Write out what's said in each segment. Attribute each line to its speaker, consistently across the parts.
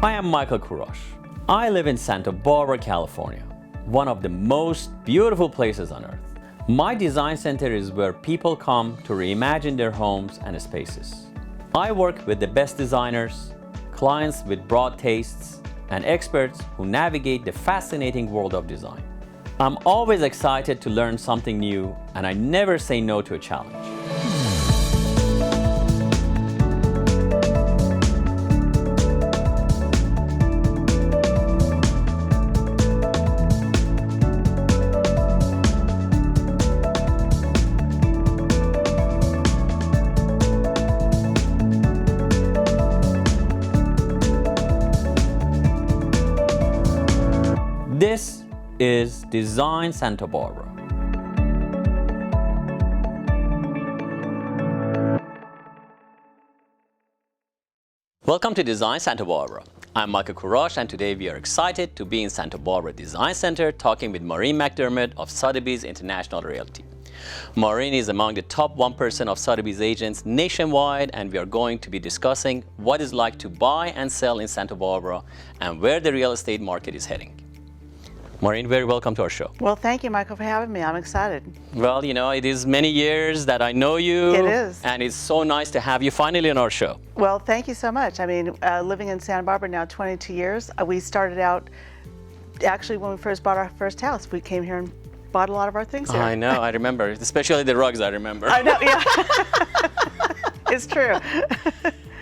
Speaker 1: Hi, I'm Michael Kourosh. I live in Santa Barbara, California, one of the most beautiful places on earth. My design center is where people come to reimagine their homes and spaces. I work with the best designers, clients with broad tastes, and experts who navigate the fascinating world of design. I'm always excited to learn something new, and I never say no to a challenge. This is Design Santa Barbara. Welcome to Design Santa Barbara. I'm Michael Kourosh, and today we are excited to be in Santa Barbara Design Center talking with Maureen McDermutt of Sotheby's International Realty. Maureen is among the top 1% of Sotheby's agents nationwide, and we are going to be discussing what it's like to buy and sell in Santa Barbara and where the real estate market is heading. Maureen, very welcome to our show.
Speaker 2: Well, thank you, Michael, for having me. I'm excited.
Speaker 1: Well, you know, it is many years that I know you.
Speaker 2: It is.
Speaker 1: And it's so nice to have you finally on our show.
Speaker 2: Well, thank you so much. I mean, living in Santa Barbara now 22 years. We started out, actually, when we first bought our first house. We came here and bought a lot of our things here.
Speaker 1: I know, I remember. Especially the rugs, I remember.
Speaker 2: I know, yeah. It's true.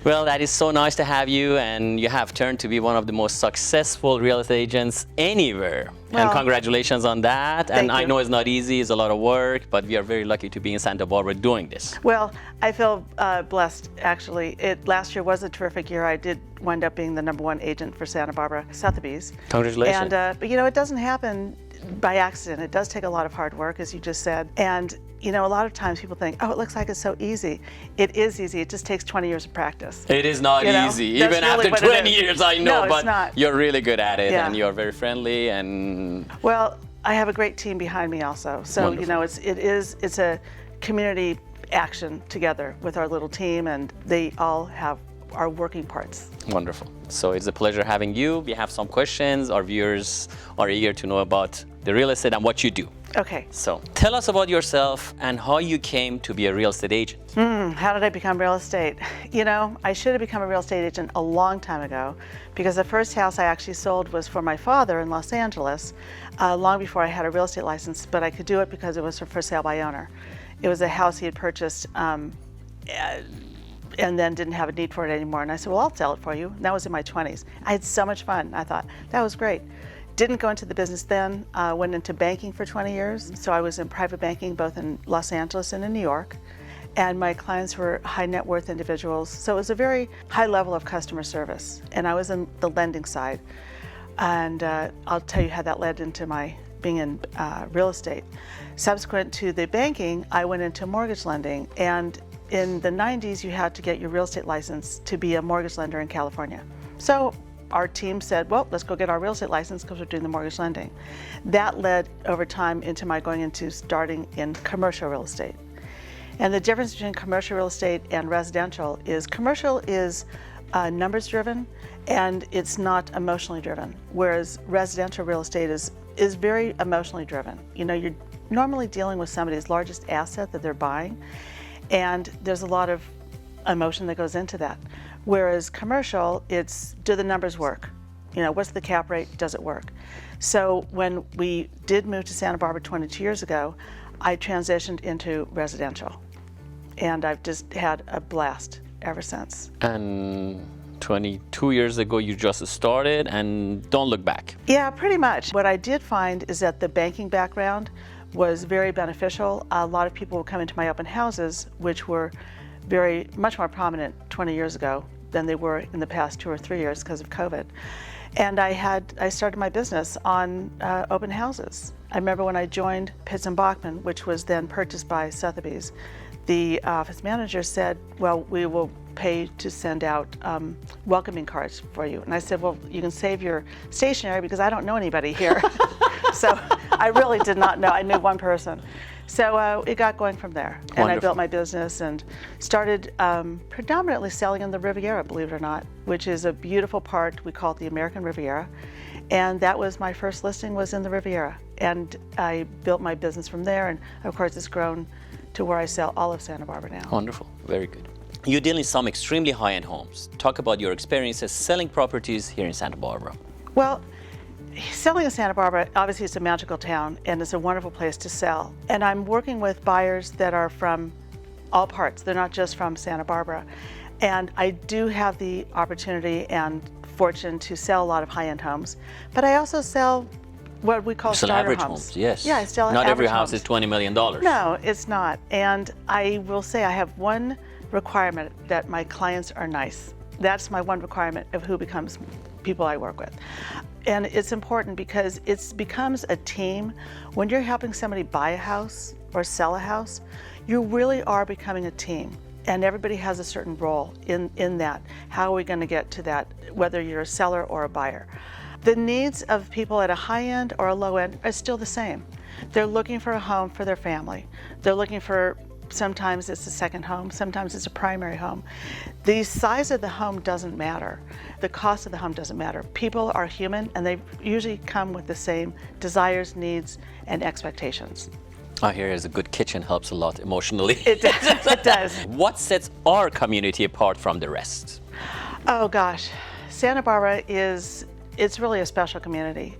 Speaker 1: Well, that is so nice to have you, and you have turned to be one of the most successful real estate agents anywhere.
Speaker 2: Well,
Speaker 1: and congratulations on that. And
Speaker 2: thank
Speaker 1: I
Speaker 2: you.
Speaker 1: know it's not easy, it's a lot of work, but we are very lucky to be in Santa Barbara doing this.
Speaker 2: Well, I feel blessed, actually. Last year was a terrific year. I did wind up being the #1 agent for Santa Barbara Sotheby's.
Speaker 1: Congratulations.
Speaker 2: And, but you know, it doesn't happen by accident. It does take a lot of hard work, as you just said. And you know, a lot of times people think, oh, it looks like it's so easy. It is easy. It just takes 20 years of practice.
Speaker 1: It is not easy. Even after 20 years, I know,
Speaker 2: No,
Speaker 1: but
Speaker 2: it's not.
Speaker 1: you're really good at it,
Speaker 2: Yeah.
Speaker 1: and you're very friendly. And
Speaker 2: Well, I have a great team behind me also. So
Speaker 1: Wonderful.
Speaker 2: you know, it's a community action together with our little team, and they all have our working parts.
Speaker 1: wonderful. So it's a pleasure having you. We have some questions. Our viewers are eager to know about the real estate and what you do.
Speaker 2: Okay.
Speaker 1: So tell us about yourself and how you came to be a real estate agent.
Speaker 2: How did I become real estate? You know, I should have become a real estate agent a long time ago, because the first house I actually sold was for my father in Los Angeles, long before I had a real estate license, but I could do it because it was for sale by owner. It was a house he had purchased and then didn't have a need for it anymore. And I said, well, I'll sell it for you. And that was in my 20s. I had so much fun. I thought, that was great. Didn't go into the business then, went into banking for 20 years. So I was in private banking, both in Los Angeles and in New York. And my clients were high net worth individuals. So it was a very high level of customer service. And I was in the lending side. And I'll tell you how that led into my being in real estate. Subsequent to the banking, I went into mortgage lending. And in the 90s, you had to get your real estate license to be a mortgage lender in California. So our team said, well, let's go get our real estate license because we're doing the mortgage lending. That led over time into my going into starting in commercial real estate. And the difference between commercial real estate and residential is commercial is numbers driven and it's not emotionally driven, whereas residential real estate is very emotionally driven. You know, you're normally dealing with somebody's largest asset that they're buying, and there's a lot of emotion that goes into that. Whereas commercial, it's, do the numbers work? You know, what's the cap rate? Does it work? So when we did move to Santa Barbara 22 years ago, I transitioned into residential. And I've just had a blast ever since.
Speaker 1: And 22 years ago, you just started and don't look back.
Speaker 2: Yeah, pretty much. What I did find is that the banking background was very beneficial. A lot of people would come into my open houses, which were much more prominent 20 years ago than they were in the past 2 or 3 years because of COVID. And I started my business on open houses. I remember when I joined Pitts & Bachman, which was then purchased by Sotheby's, the office manager said, well, we will pay to send out welcoming cards for you. And I said, well, you can save your stationery because I don't know anybody here. So I really did not know. I knew one person. So it got going from there. And I
Speaker 1: Wonderful.
Speaker 2: built my business and started predominantly selling in the Riviera, believe it or not, which is a beautiful part. We call it the American Riviera. And that was my first listing, was in the Riviera. And I built my business from there. And of course, it's grown to where I sell all of Santa Barbara now.
Speaker 1: Wonderful, very good. You deal in some extremely high-end homes. Talk about your experiences selling properties here in Santa Barbara.
Speaker 2: Well, selling in Santa Barbara, obviously it's a magical town and it's a wonderful place to sell. And I'm working with buyers that are from all parts. They're not just from Santa Barbara. And I do have the opportunity and fortune to sell a lot of high-end homes. But I also sell what we call
Speaker 1: Still
Speaker 2: starter
Speaker 1: average
Speaker 2: homes.
Speaker 1: homes, yes.
Speaker 2: Yeah, I sell
Speaker 1: Not every
Speaker 2: average
Speaker 1: house
Speaker 2: homes.
Speaker 1: is $20 million.
Speaker 2: No, it's not. And I will say I have one requirement, that my clients are nice. That's my one requirement of who becomes people I work with. And it's important because it becomes a team. When you're helping somebody buy a house or sell a house, you really are becoming a team. And everybody has a certain role in that. How are we going to get to that, whether you're a seller or a buyer? The needs of people at a high end or a low end are still the same. They're looking for a home for their family. They're looking for, sometimes it's a second home, sometimes it's a primary home. The size of the home doesn't matter. The cost of the home doesn't matter. People are human and they usually come with the same desires, needs, and expectations.
Speaker 1: I hear a good kitchen helps a lot emotionally.
Speaker 2: It does. It does.
Speaker 1: What sets our community apart from the rest?
Speaker 2: Oh gosh, Santa Barbara it's really a special community.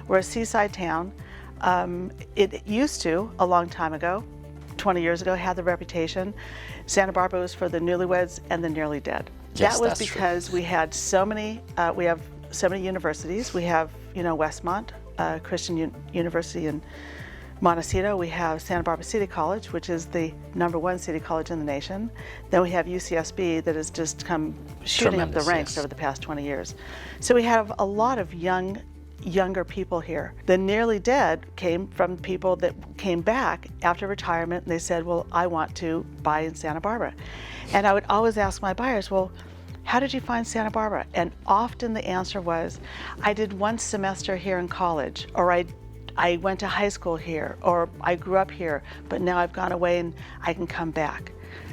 Speaker 2: We're a seaside town. It used to, a long time ago, 20 years ago, had the reputation. Santa Barbara was for the newlyweds and the nearly dead.
Speaker 1: Yes,
Speaker 2: that was
Speaker 1: that's
Speaker 2: because
Speaker 1: true.
Speaker 2: we had so many, we have so many universities. We have, Westmont, Christian University in Montecito. We have Santa Barbara City College, which is the #1 city college in the nation. Then we have UCSB that has just come shooting up the
Speaker 1: Tremendous,
Speaker 2: ranks
Speaker 1: yes.
Speaker 2: over the past 20 years. So we have a lot of younger people here. The nearly dead came from people that came back after retirement and they said, well, I want to buy in Santa Barbara. And I would always ask my buyers, well, how did you find Santa Barbara? And often the answer was, I did one semester here in college, or I went to high school here, or I grew up here, but now I've gone away and I can come back.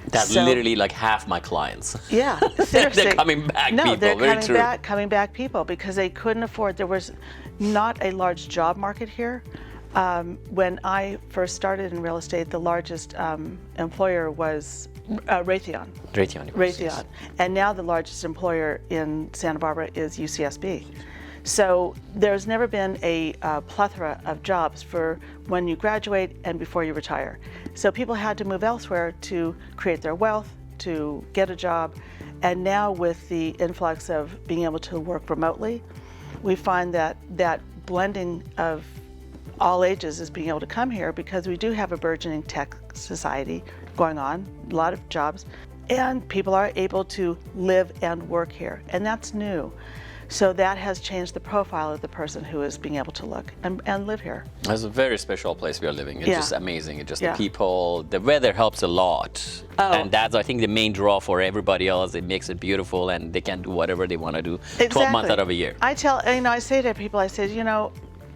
Speaker 1: That's
Speaker 2: So-
Speaker 1: literally like half my clients.
Speaker 2: Yeah, seriously.
Speaker 1: They're coming back
Speaker 2: no,
Speaker 1: people,
Speaker 2: they're
Speaker 1: very true.
Speaker 2: coming back people because they couldn't afford, there was not a large job market here. When I first started in real estate, the largest employer was Raytheon.
Speaker 1: Raytheon.
Speaker 2: And now the largest employer in Santa Barbara is UCSB. So there's never been a plethora of jobs for when you graduate and before you retire. So people had to move elsewhere to create their wealth, to get a job. And now with the influx of being able to work remotely, we find that that blending of all ages is being able to come here because we do have a burgeoning tech society going on, a lot of jobs, and people are able to live and work here, and that's new. So that has changed the profile of the person who is being able to look and live here.
Speaker 1: It's a very special place we are living. It's
Speaker 2: Yeah.
Speaker 1: just amazing. It's just
Speaker 2: Yeah.
Speaker 1: the people, the weather helps a lot.
Speaker 2: Oh.
Speaker 1: And that's, I think, the main draw for everybody else. It makes it beautiful and they can do whatever they want to do 12 months out of a year.
Speaker 2: I say to people, I say,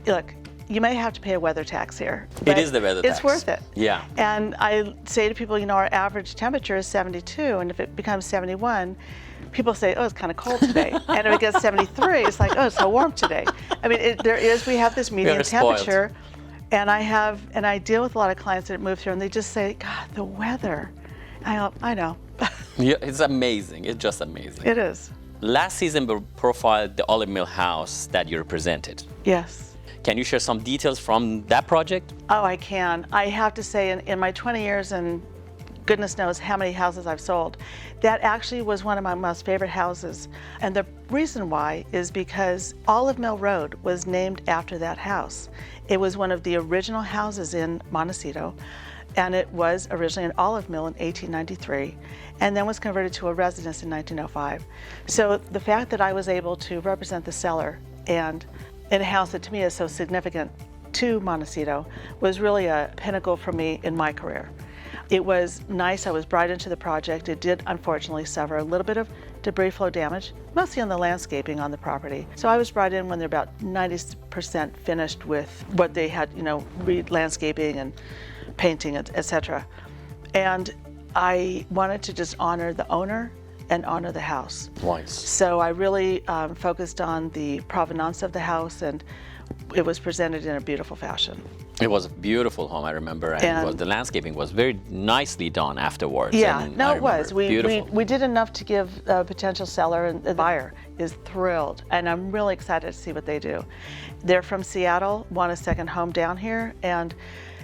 Speaker 2: look, you may have to pay a weather tax here.
Speaker 1: It is the weather tax.
Speaker 2: It's worth it.
Speaker 1: Yeah.
Speaker 2: And I say to people, our average temperature is 72, and if it becomes 71, people say, oh, it's kind of cold today. And if it gets 73, it's like, oh, it's so warm today. I mean, we have this median
Speaker 1: are spoiled.
Speaker 2: temperature, and I deal with a lot of clients that move here, and they just say, God, the weather. I know.
Speaker 1: Yeah, it's amazing. It's just amazing.
Speaker 2: It is.
Speaker 1: Last season, we profiled the Olive Mill house that you represented.
Speaker 2: Yes.
Speaker 1: Can you share some details from that project?
Speaker 2: Oh, I can. I have to say, in my 20 years, and goodness knows how many houses I've sold, that actually was one of my most favorite houses. And the reason why is because Olive Mill Road was named after that house. It was one of the original houses in Montecito, and it was originally an olive mill in 1893, and then was converted to a residence in 1905. So the fact that I was able to represent the seller and in a house that to me is so significant to Montecito was really a pinnacle for me in my career. It was nice. I was brought into the project. It did unfortunately suffer a little bit of debris flow damage, mostly on the landscaping on the property. So I was brought in when they're about 90% finished with what they had, re-landscaping and painting, etc. And I wanted to just honor the owner and honor the house.
Speaker 1: Nice.
Speaker 2: So I really focused on the provenance of the house, and it was presented in a beautiful fashion.
Speaker 1: It was a beautiful home, I remember, and the landscaping was very nicely done afterwards.
Speaker 2: Yeah,
Speaker 1: and
Speaker 2: no, it was.
Speaker 1: Beautiful.
Speaker 2: We did enough to give a potential seller, and the buyer is thrilled, and I'm really excited to see what they do. They're from Seattle, want a second home down here, and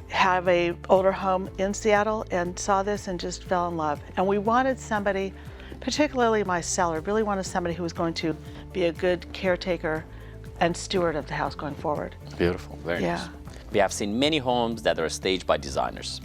Speaker 2: have a older home in Seattle, and saw this and just fell in love. And we wanted somebody, particularly my seller, really wanted somebody who was going to be a good caretaker and steward of the house going forward.
Speaker 1: Beautiful, very
Speaker 2: Yeah.
Speaker 1: nice. We have seen many homes that are staged by designers.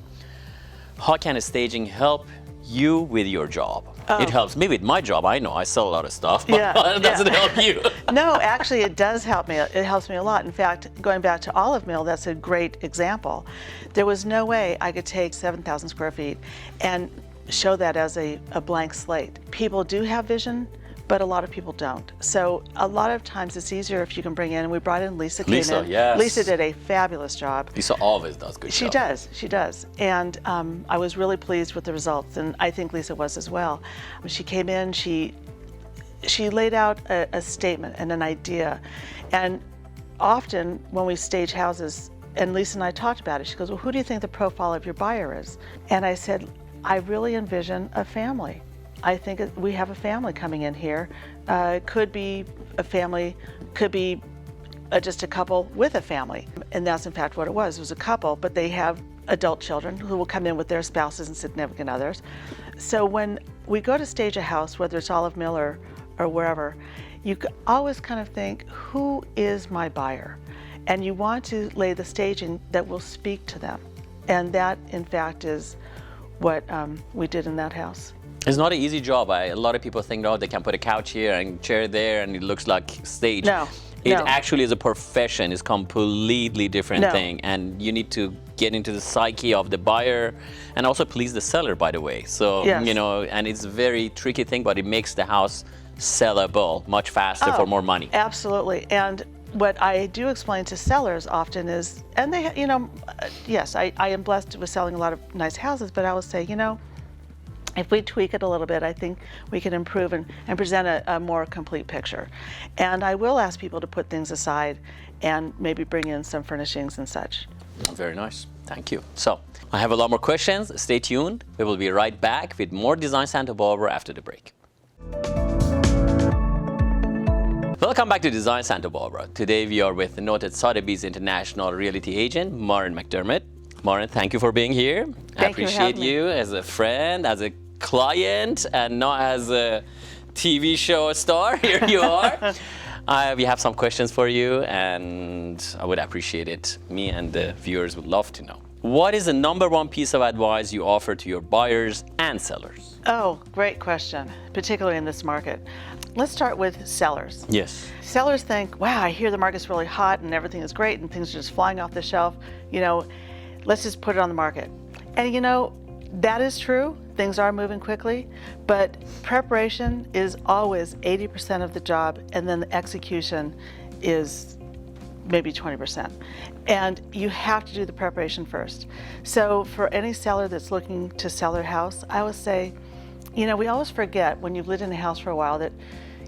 Speaker 1: How can staging help you with your job?
Speaker 2: Oh.
Speaker 1: It helps me with my job. I know I sell a lot of stuff, but
Speaker 2: Yeah,
Speaker 1: it doesn't
Speaker 2: yeah.
Speaker 1: help you.
Speaker 2: No, actually it does help me. It helps me a lot. In fact, going back to Olive Mill, that's a great example. There was no way I could take 7,000 square feet and show that as a blank slate. People do have vision, but a lot of people don't. So a lot of times it's easier if you can bring in, and we brought in Lisa.
Speaker 1: Lisa, yes.
Speaker 2: Lisa did a fabulous job.
Speaker 1: Lisa always does good
Speaker 2: She
Speaker 1: job.
Speaker 2: does, she does. And I was really pleased with the results, and I think Lisa was as well. When she came in, she laid out a statement and an idea. And often when we stage houses, and Lisa and I talked about it, she goes, well, who do you think the profile of your buyer is? And I said, I really envision a family. I think we have a family coming in here. It could be a family, could be just a couple with a family. And that's in fact what it was. It was a couple, but they have adult children who will come in with their spouses and significant others. So when we go to stage a house, whether it's Olive Mill or wherever, you always kind of think, who is my buyer? And you want to lay the staging that will speak to them. And that, in fact, is what we did in that house.
Speaker 1: It's not an easy job. A lot of people think, oh, they can put a couch here and chair there and it looks like stage.
Speaker 2: No.
Speaker 1: It
Speaker 2: No.
Speaker 1: actually is a profession. It's completely different
Speaker 2: No.
Speaker 1: thing. And you need to get into the psyche of the buyer and also please the seller, by the way. So,
Speaker 2: Yes.
Speaker 1: you know, and it's a very tricky thing, but it makes the house sellable much faster for more money.
Speaker 2: Absolutely. And what I do explain to sellers often is, and they, you know, yes, I am blessed with selling a lot of nice houses, but I will say, you know, if we tweak it a little bit, I think we can improve and present a more complete picture. And I will ask people to put things aside and maybe bring in some furnishings and such.
Speaker 1: Very nice. Thank you. So I have a lot more questions. Stay tuned. We will be right back with more Design Santa Barbara after the break. Welcome back to Design Santa Barbara. Today we are with the noted Sotheby's International Realty Agent, Maureen McDermutt. Maureen, thank you for being here. I
Speaker 2: Thank you for
Speaker 1: appreciate
Speaker 2: having me.
Speaker 1: you as a friend, as a client, and not as a TV show star. Here you are. We have some questions for you, and I would appreciate it. Me and the viewers would love to know. What is the #1 piece of advice you offer to your buyers and sellers?
Speaker 2: Oh, great question, particularly in this market. Let's start with sellers.
Speaker 1: Yes.
Speaker 2: Sellers think, wow, I hear the market's really hot and everything is great and things are just flying off the shelf. You know, let's just put it on the market. And you know, that is true. Things are moving quickly, but preparation is always 80% of the job, and then the execution is maybe 20%. And you have to do the preparation first. So for any seller that's looking to sell their house, I would say, you know, we always forget when you've lived in a house for a while that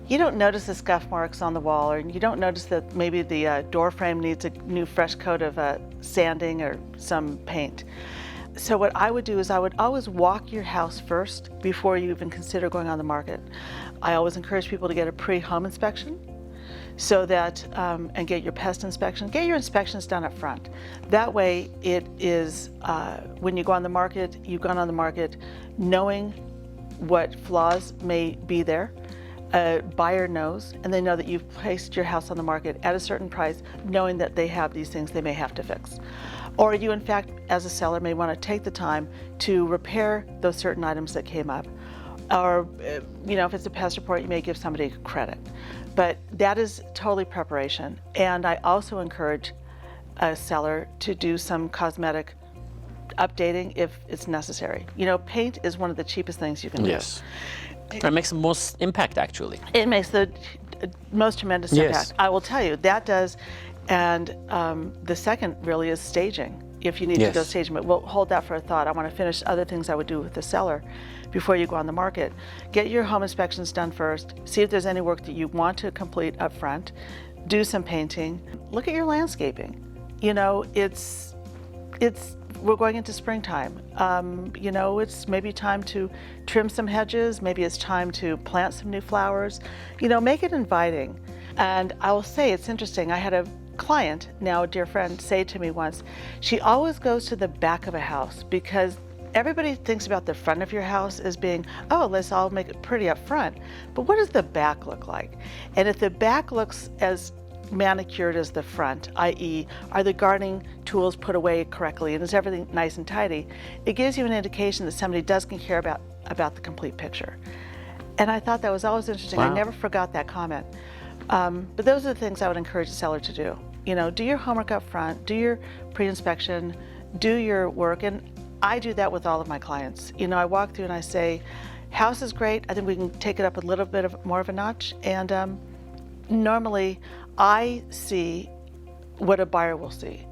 Speaker 2: you don't notice the scuff marks on the wall, or you don't notice that maybe the door frame needs a new fresh coat of sanding or some paint. So what I would do is I would always walk your house first before you even consider going on the market. I always encourage people to get a pre-home inspection so that, and get your pest inspection. Get your inspections done up front. That way it is, when you go on the market, you've gone on the market knowing what flaws may be there. A buyer knows, and they know that you've placed your house on the market at a certain price, knowing that they have these things they may have to fix. Or you, in fact, as a seller, may want to take the time to repair those certain items that came up. Or, you know, if it's a pest report, you may give somebody credit. But that is totally preparation. And I also encourage a seller to do some cosmetic updating if it's necessary. You know, paint is one of the cheapest things you can do.
Speaker 1: Yes. It makes the most impact, actually.
Speaker 2: It makes the most tremendous
Speaker 1: Yes.
Speaker 2: impact. I will tell you, that does. And the second really is staging. if you need to go
Speaker 1: Yes.
Speaker 2: staging, but we'll hold that for a thought. I want to finish other things I would do with the seller before you go on the market. Get your home inspections done first. See if there's any work that you want to complete up front. Do some painting. Look at your landscaping. You know, we're going into springtime. You know, it's maybe time to trim some hedges. Maybe it's time to plant some new flowers. You know, make it inviting. And I will say, it's interesting. I had a client, now a dear friend, say to me once, she always goes to the back of a house because everybody thinks about the front of your house as being, oh, let's all make it pretty up front. But what does the back look like? And if the back looks as manicured as the front, i.e., are the gardening tools put away correctly and is everything nice and tidy, it gives you an indication that somebody does care about the complete picture. And I thought that was always interesting.
Speaker 1: Wow.
Speaker 2: I never forgot that comment. But those are the things I would encourage the seller to do. You know, do your homework up front, do your pre-inspection, do your work, and I do that with all of my clients. You know, I walk through and I say, house is great, I think we can take it up a little bit more of a notch, and normally I see what a buyer will see.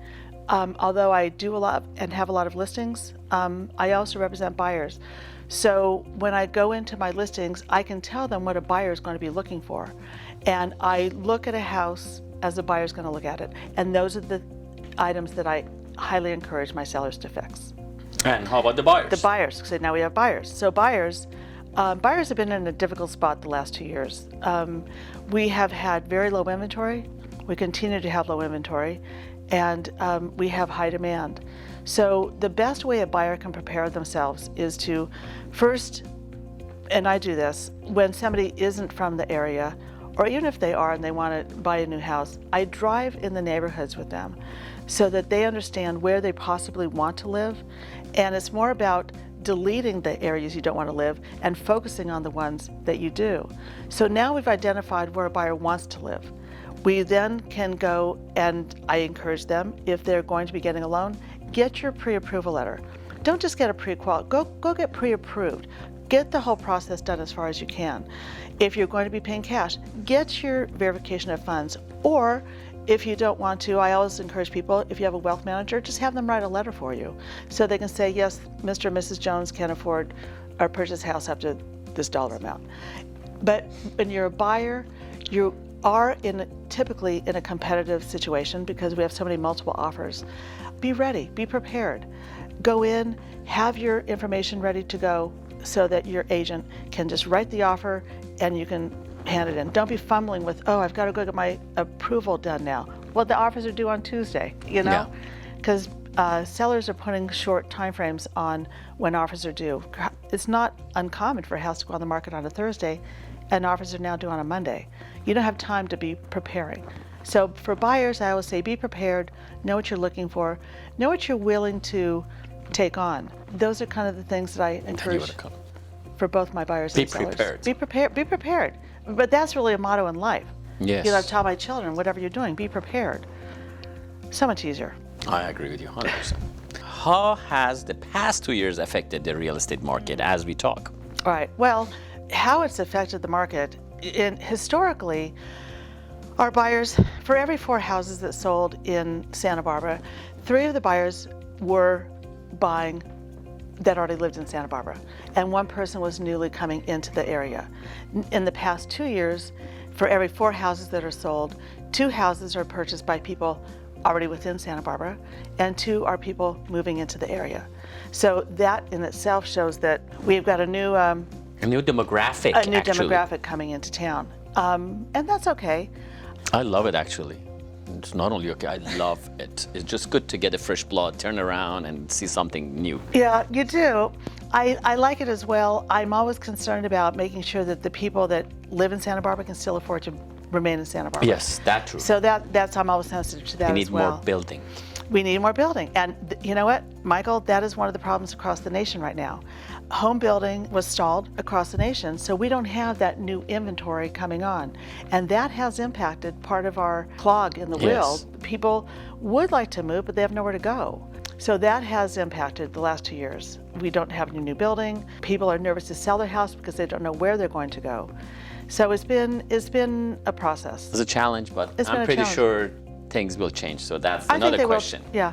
Speaker 2: Although I do a lot and have a lot of listings, I also represent buyers. So when I go into my listings, I can tell them what a buyer is going to be looking for. And I look at a house as a buyer is going to look at it. And those are the items that I highly encourage my sellers to fix.
Speaker 1: And how about the buyers?
Speaker 2: The buyers, so now we have buyers. So buyers have been in a difficult spot the last 2 years. We have had very low inventory. We continue to have low inventory, and we have high demand. So the best way a buyer can prepare themselves is to first, and I do this, when somebody isn't from the area, or even if they are and they want to buy a new house, I drive in the neighborhoods with them so that they understand where they possibly want to live. And it's more about deleting the areas you don't want to live and focusing on the ones that you do. So now we've identified where a buyer wants to live. We then can go, and I encourage them, if they're going to be getting a loan, get your pre-approval letter. Don't just get a pre-qual, go get pre-approved. Get the whole process done as far as you can. If you're going to be paying cash, get your verification of funds. Or if you don't want to, I always encourage people, if you have a wealth manager, just have them write a letter for you. So they can say, yes, Mr. and Mrs. Jones can afford or purchase a house up to this dollar amount. But when you're a buyer, you are typically in a competitive situation because we have so many multiple offers. Be ready, be prepared. Go in, have your information ready to go so that your agent can just write the offer and you can hand it in. Don't be fumbling with, oh, I've got to go get my approval done now. Well, the offers are due on Tuesday, you know? Because sellers are putting short time frames on when offers are due. It's not uncommon for a house to go on the market on a Thursday and offers are now due on a Monday. You don't have time to be preparing. So for buyers, I always say be prepared, know what you're looking for, know what you're willing to take on. Those are kind of the things that I encourage for both my buyers and sellers. Be prepared. Be prepared. But that's really a motto in life.
Speaker 1: Yes.
Speaker 2: You know, I tell my children, whatever you're doing, be prepared. So much easier.
Speaker 1: I agree with you 100%. How has the past 2 years affected the real estate market as we talk?
Speaker 2: All right. Well, how it's affected the market, historically, our buyers, for every 4 houses that sold in Santa Barbara, 3 of the buyers were buying that already lived in Santa Barbara, and 1 person was newly coming into the area. In the past 2 years, for every 4 houses that are sold, 2 houses are purchased by people already within Santa Barbara, and 2 are people moving into the area. So that in itself shows that we've got a new
Speaker 1: demographic.
Speaker 2: Demographic coming into town, and that's okay.
Speaker 1: I love it actually. It's not only okay, I love it. It's just good to get a fresh blood, turn around and see something new.
Speaker 2: Yeah, you do. I like it as well. I'm always concerned about making sure that the people that live in Santa Barbara can still afford to remain in Santa Barbara.
Speaker 1: Yes, that's true.
Speaker 2: So that's I'm always sensitive to that as well.
Speaker 1: We need more building.
Speaker 2: We need more building. And you know what, Michael, that is one of the problems across the nation right now. Home building was stalled across the nation, so we don't have that new inventory coming on. And that has impacted part of our clog in the wheel. People would like to move, but they have nowhere to go. So that has impacted the last 2 years. We don't have any new building. People are nervous to sell their house because they don't know where they're going to go. So it's been a process.
Speaker 1: It's a challenge, but I'm pretty sure things will change. So that's another question.
Speaker 2: Yeah.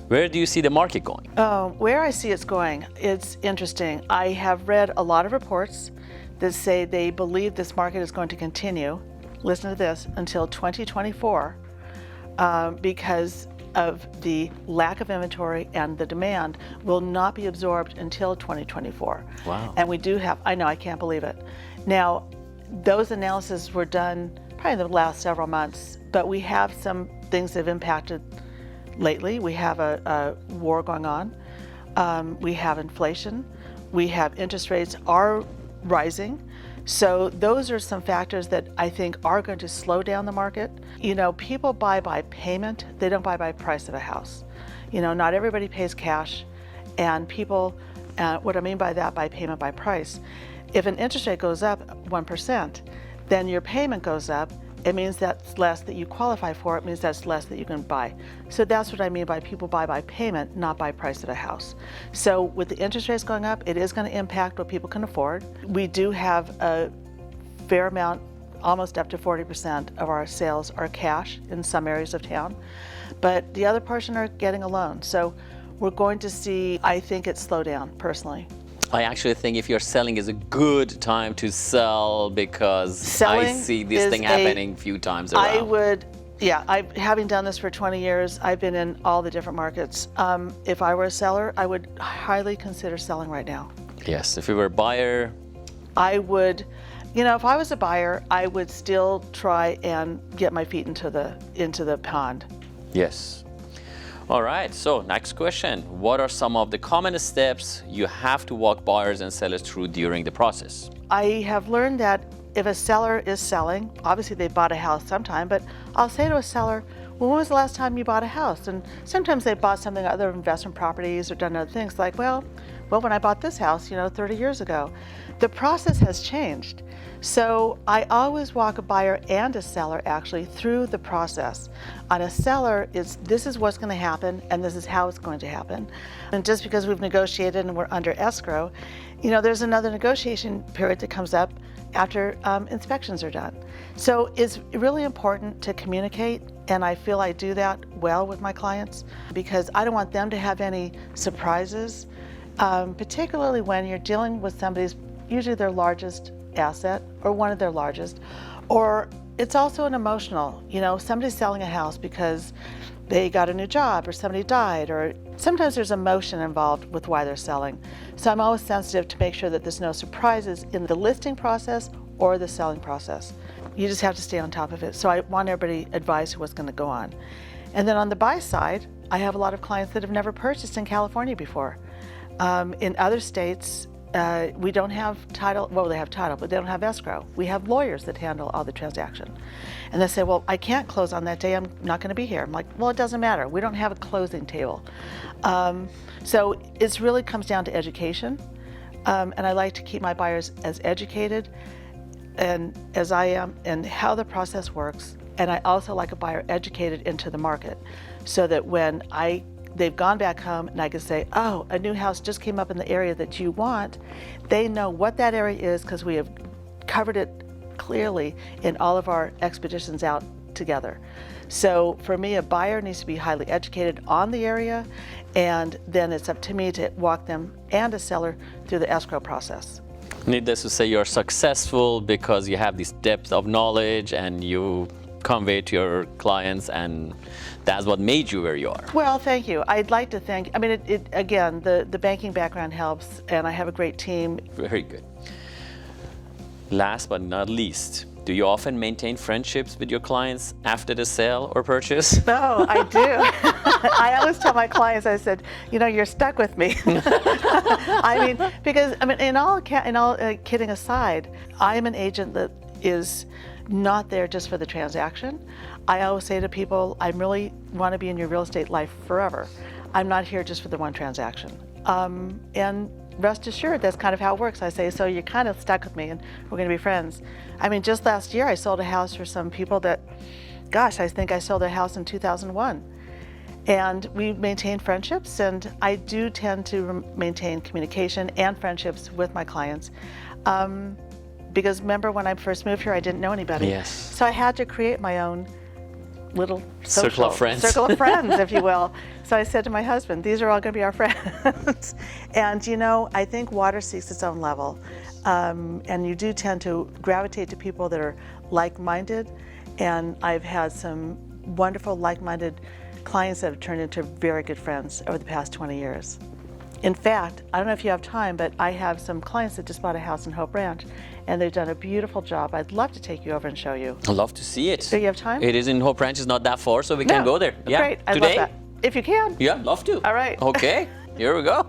Speaker 1: Where do you see the market going?
Speaker 2: Where I see it's going, it's interesting. I have read a lot of reports that say they believe this market is going to continue, listen to this, until 2024 because of the lack of inventory, and the demand will not be absorbed until 2024.
Speaker 1: Wow.
Speaker 2: And we do have, I know, I can't believe it. Now, those analyses were done probably in the last several months, but we have some things that have impacted lately. We have a war going on. We have inflation. We have interest rates are rising. So those are some factors that I think are going to slow down the market. You know, people buy by payment. They don't buy by price of a house. You know, not everybody pays cash. And people, what I mean by that, by payment by price, if an interest rate goes up 1%, then your payment goes up. It means that's less that you qualify for. It means that's less that you can buy. So that's what I mean by people buy by payment, not by price of a house. So with the interest rates going up, it is going to impact what people can afford. We do have a fair amount, almost up to 40% of our sales are cash in some areas of town, but the other portion are getting a loan. So we're going to see, I think, it slow down personally.
Speaker 1: I actually think if you're selling is a good time to sell because
Speaker 2: Selling
Speaker 1: I see this thing happening a few times around.
Speaker 2: Having done this for 20 years, I've been in all the different markets. If I were a seller, I would highly consider selling right now.
Speaker 1: Yes, if you were a buyer,
Speaker 2: I would, you know, if I was a buyer, I would still try and get my feet into the pond.
Speaker 1: yes. All right, so next question. What are some of the common steps you have to walk buyers and sellers through during the process?
Speaker 2: I have learned that if a seller is selling, obviously they bought a house sometime, but I'll say to a seller, well, when was the last time you bought a house? And sometimes they bought something, other investment properties or done other things like, well, when I bought this house, 30 years ago. The process has changed. So I always walk a buyer and a seller actually through the process. On a seller, this is what's going to happen and this is how it's going to happen. And just because we've negotiated and we're under escrow, there's another negotiation period that comes up after inspections are done. So it's really important to communicate, and I feel I do that well with my clients because I don't want them to have any surprises, particularly when you're dealing with somebody's, usually their largest asset or one of their largest, or it's also an emotional, somebody's selling a house because they got a new job or somebody died, or sometimes there's emotion involved with why they're selling. So I'm always sensitive to make sure that there's no surprises in the listing process or the selling process. You just have to stay on top of it. So I want everybody advised what's going to go on. And then on the buy side, I have a lot of clients that have never purchased in California before. In other states, we don't have title. Well, they have title, but they don't have escrow. We have lawyers that handle all the transaction. And they say, well, I can't close on that day. I'm not going to be here. I'm like, well, it doesn't matter. We don't have a closing table. So it really comes down to education. And I like to keep my buyers as educated and as I am and how the process works. And I also like a buyer educated into the market so that when they've gone back home and I can say, oh, a new house just came up in the area that you want. They know what that area is because we have covered it clearly in all of our expeditions out together. So for me, a buyer needs to be highly educated on the area, and then it's up to me to walk them and a seller through the escrow process.
Speaker 1: Needless to say, you're successful because you have this depth of knowledge and you convey to your clients, and that's what made you where you are.
Speaker 2: Well, thank you. I'd like to thank, again, the banking background helps, and I have a great team.
Speaker 1: Very good. Last but not least, do you often maintain friendships with your clients after the sale or purchase?
Speaker 2: No, I do. I always tell my clients, I said, you're stuck with me. Because in all kidding aside, I'm an agent that is not there just for the transaction. I always say to people, I really want to be in your real estate life forever. I'm not here just for the one transaction. And rest assured, that's kind of how it works. I say, so you're kind of stuck with me and we're going to be friends. Just last year I sold a house for some people that, gosh, I think I sold a house in 2001. And we maintain friendships, and I do tend to maintain communication and friendships with my clients. Because remember when I first moved here, I didn't know anybody.
Speaker 1: Yes.
Speaker 2: So I had to create my own little social
Speaker 1: Circle of friends.
Speaker 2: circle of friends, if you will. So I said to my husband, these are all going to be our friends. And you know, I think water seeks its own level. And you do tend to gravitate to people that are like-minded. And I've had some wonderful like-minded clients that have turned into very good friends over the past 20 years. In fact, I don't know if you have time, but I have some clients that just bought a house in Hope Ranch, and they've done a beautiful job. I'd love to take you over and show you.
Speaker 1: I'd love to see it.
Speaker 2: Do you have time?
Speaker 1: It is in Hope Ranch. It's not that far, so we can go there. Yeah.
Speaker 2: Great. I'd
Speaker 1: Today?
Speaker 2: love that. If you can.
Speaker 1: Yeah, love to.
Speaker 2: All right.
Speaker 1: Okay, here we go.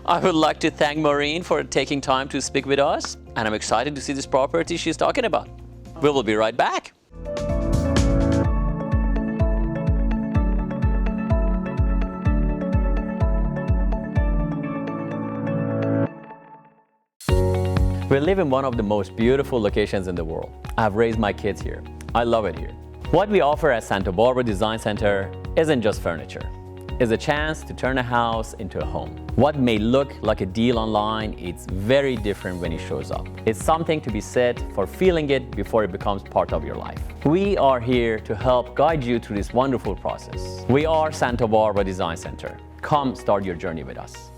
Speaker 1: I would like to thank Maureen for taking time to speak with us, and I'm excited to see this property she's talking about. We will be right back. We live in one of the most beautiful locations in the world. I've raised my kids here. I love it here. What we offer at Santa Barbara Design Center isn't just furniture. It's a chance to turn a house into a home. What may look like a deal online, it's very different when it shows up. It's something to be said for feeling it before it becomes part of your life. We are here to help guide you through this wonderful process. We are Santa Barbara Design Center. Come start your journey with us.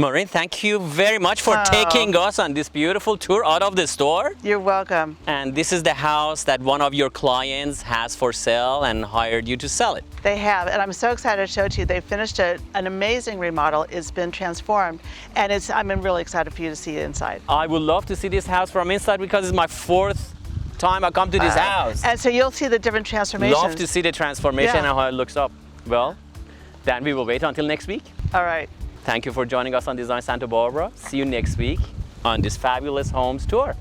Speaker 1: Maureen, thank you very much for taking us on this beautiful tour out of the store.
Speaker 2: You're welcome.
Speaker 1: And this is the house that one of your clients has for sale and hired you to sell it.
Speaker 2: They have, and I'm so excited to show it to you. They finished an amazing remodel. It's been transformed, and I'm really excited for you to see it inside.
Speaker 1: I would love to see this house from inside because it's my fourth time I come to this house.
Speaker 2: And so you'll see the different transformations.
Speaker 1: Love to see the transformation and how it looks up. Well, then we will wait until next week.
Speaker 2: All right.
Speaker 1: Thank you for joining us on Design Santa Barbara. See you next week on this fabulous homes tour.